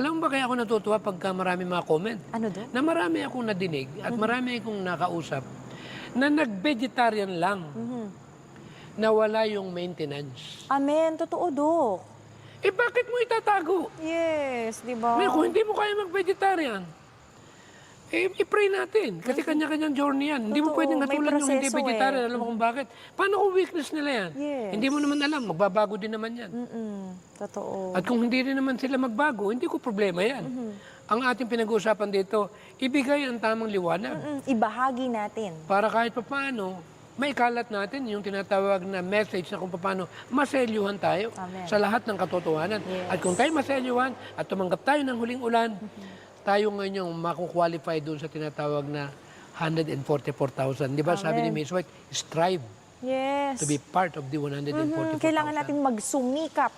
Alam mo ba kaya ako natutuwa pagka marami mga comment? Ano doon? Na marami akong nadinig at marami akong nakausap na nag-vegetarian lang, na wala yung maintenance. Amen. Totoo, Dok. Eh bakit mo itatago? Yes, di ba? Kung hindi mo kaya mag-vegetarian, i-pray natin. Kasi kanya-kanyang journey yan. Hindi mo Totoo, pwedeng may katulad yung hindi proseso vegetarian. Alam mo kung bakit? Paano kung weakness nila yan? Yes. Hindi mo naman alam. Magbabago din naman yan. Totoo. At kung hindi rin naman sila magbago, hindi ko problema yan. Ang ating pinag-uusapan dito, ibigay ang tamang liwanag. Ibahagi natin. Para kahit paano, may kalat natin yung tinatawag na message na kung paano maselyuhan tayo Amen. sa lahat ng katotohanan. Yes. At kung tayo maselyuhan at tumanggap tayo ng huling ulan, tayo ngayon yung makukwalify doon sa tinatawag na 144,000. Di ba sabi ni Amen. Miss White, strive Yes. to be part of the 144,000. Kailangan natin magsumikap